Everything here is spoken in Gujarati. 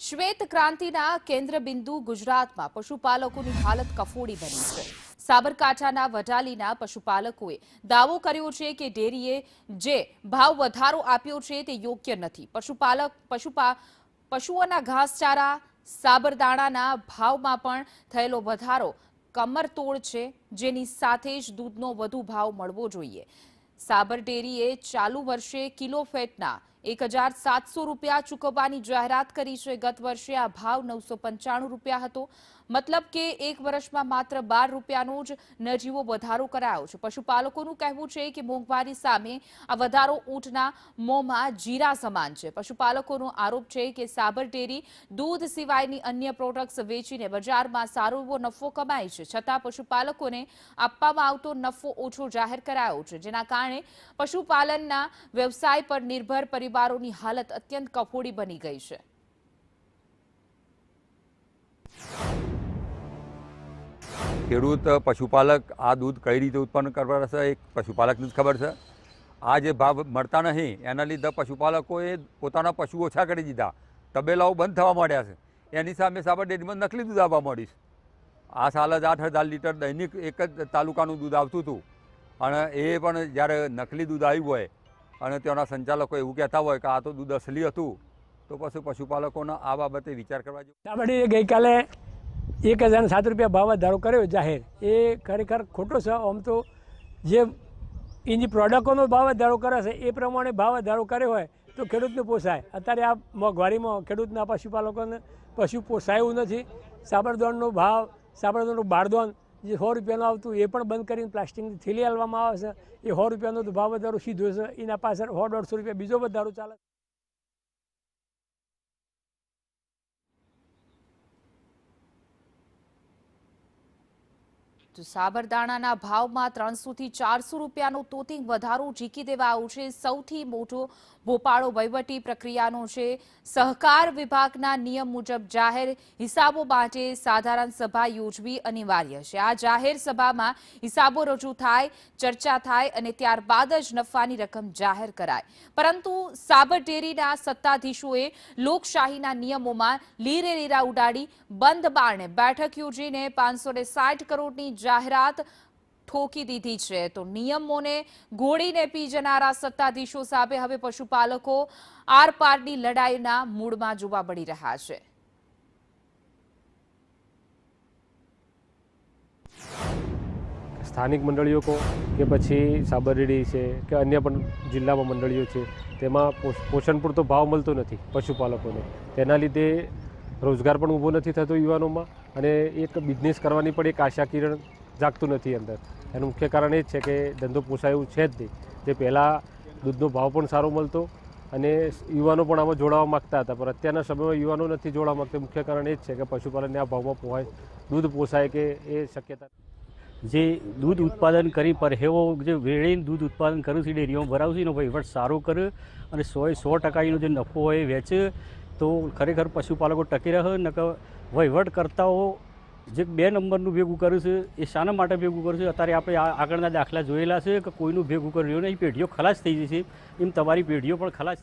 શ્વેત ક્રાંતિના કેન્દ્રબિંદુ ગુજરાતમાં પશુપાલકોની હાલત કફોડી બની છે। સાબરકાંઠાના વડાલીના પશુપાલકોએ દાવો કર્યો છે કે ડેરીએ જે ભાવ વધારો આપ્યો છે તે યોગ્ય નથી। પશુઓના ઘાસચારા સાબરદાણાના ભાવમાં પણ થયેલો વધારો કમરતોડ છે, જેની સાથે જ દૂધનો વધુ ભાવ મળવો જોઈએ। સાબર ડેરીએ ચાલુ વર્ષે કિલો ફેટના 1700 રૂપિયા ચૂકવવાની જાહેરાત કરી છે। ગત વર્ષે આ ભાવ 995 રૂપિયા હતો। મતલબ કે એક વર્ષમાં માત્ર 12 રૂપિયાનો જ નજીવો વધારો કરાયો છે। પશુપાલકોનું કહેવું છે કે મોંઘવારી સામે આ વધારો ઊંટના મોંમાં જીરા સમાન છે। પશુપાલકોનો આરોપ છે કે સાબર ડેરી દૂધ સિવાયની અન્ય પ્રોડક્ટ્સ વેચીને બજારમાં સારો એવો નફો કમાય છે, છતાં પશુપાલકોને આપવામાં આવતો નફો ઓછો જાહેર કરાયો છે, જેના કારણે પશુપાલનના વ્યવસાય પર નિર્ભર પરિવારોની હાલત અત્યંત કફોડી બની ગઈ છે। ખેડૂત પશુપાલક આ દૂધ કઈ રીતે ઉત્પન્ન કરવા છે એક પશુપાલકને જ ખબર છે। આ જે ભાવ મળતા નહીં એના લીધે પશુપાલકોએ પોતાના પશુ ઓછા કરી દીધા, તબેલાઓ બંધ થવા માંડ્યા છે। એની સામે સાબર ડેરીમાં નકલી દૂધ આવવા માંડ્યું છે। આ સાલ જ 8,000 લીટર દૈનિક એક જ તાલુકાનું દૂધ આવતું હતું, અને એ પણ જ્યારે નકલી દૂધ આવ્યું હોય અને તેના સંચાલકો એવું કહેતા હોય કે આ તો દૂધ અસલી હતું, તો પછી પશુપાલકોના આ બાબતે વિચાર કરવા જોઈએ। સાબર ડેરીએ ગઈકાલે 1,007 રૂપિયા ભાવ વધારો કર્યો જાહેર, એ ખરેખર ખોટો છે। આમ તો જે એની પ્રોડક્ટોનો ભાવ વધારો કરે છે એ પ્રમાણે ભાવ વધારો કર્યો હોય તો ખેડૂતને પોસાય। અત્યારે આ મોંઘવારીમાં ખેડૂતના પશુપાલકોને પશુ પોસાય એવું નથી। સાબરદોણનો ભાવ, સાબરદોણનું બારદોણ જે 100 રૂપિયાનું આવતું એ પણ બંધ કરીને પ્લાસ્ટિકની થેલી આલવામાં આવે છે। એ 100 રૂપિયાનો ભાવ વધારો સીધો છે, એના પાછળ 100-150 રૂપિયા બીજો વધારો ચાલે છે। તો સાબરદાણાના ભાવમાં 300 થી 400 રૂપિયાનો તોતિંગ વધારો ઝીકી દેવાયો છે। સૌથી મોટો ભોપાળો વહીવટી પ્રક્રિયાનો છે। સહકાર વિભાગના નિયમ મુજબ જાહેર હિસાબો માટે સાધારણ સભા યોજવી અનિવાર્ય છે। આ જાહેર સભામાં હિસાબો રજૂ થાય, ચર્ચા થાય અને ત્યારબાદ જ નફાની રકમ જાહેર કરાય। પરંતુ સાબર ડેરીના સત્તાધીશોએ લોકશાહીના નિયમોમાં લીરેલીરા ઉડાડી બંધ બારણે બેઠક યોજીને 560 કરોડની જાહેરાત ઠોકી દીધી છે। તો નિયમોને ઘોડીને પી જનારા સત્તાધીશો સામે હવે પશુપાલકો આરપારની લડાઈના મૂડમાં જોવા મળી રહ્યા છે। સ્થાનિક મંડળીઓ કહો કે પછી સાબર ડેરી છે કે અન્ય પણ જિલ્લામાં મંડળીઓ છે, તેમાં પોષણ પૂરતો ભાવ મળતો નથી પશુપાલકોને। તેના લીધે રોજગાર પણ ઊભો નથી થતો યુવાનોમાં, અને એક બિઝનેસ કરવાની પણ એક આશા કિરણ જાગતું નથી અંદર। એનું મુખ્ય કારણ એ જ છે કે ધંધો પોસાય એવું છે જ નહીં। જે પહેલાં દૂધનો ભાવ પણ સારો મળતો અને યુવાનો પણ આમાં જોડાવા માગતા હતા, પણ અત્યારના સમયમાં યુવાનો નથી જોડાવા માગતા। મુખ્ય કારણ એ જ છે કે પશુપાલનને આ ભાવમાં દૂધ પોસાય કે એ શક્યતા જે દૂધ ઉત્પાદન કરી પરહેવો જે વેળીને દૂધ ઉત્પાદન કર્યું છે ડેરીઓમાં ભરાવશે એનો વહીવટ સારો કરે અને 100% એનો જે નફો હોય એ વેચે તો ખરેખર પશુપાલકો ટકી રહે। નકર વહીવટકર્તાઓ જે 2 નંબરનું ભેગું કર્યું છે એ શાના માટે ભેગું કર્યું છે? અત્યારે આપણે આગળના દાખલા જોયેલા છે કે કોઈનું ભેગું કર્યું નહીં, પેઢીઓ ખલાસ થઈ જશે, એમ તમારી પેઢીઓ પણ ખલાસ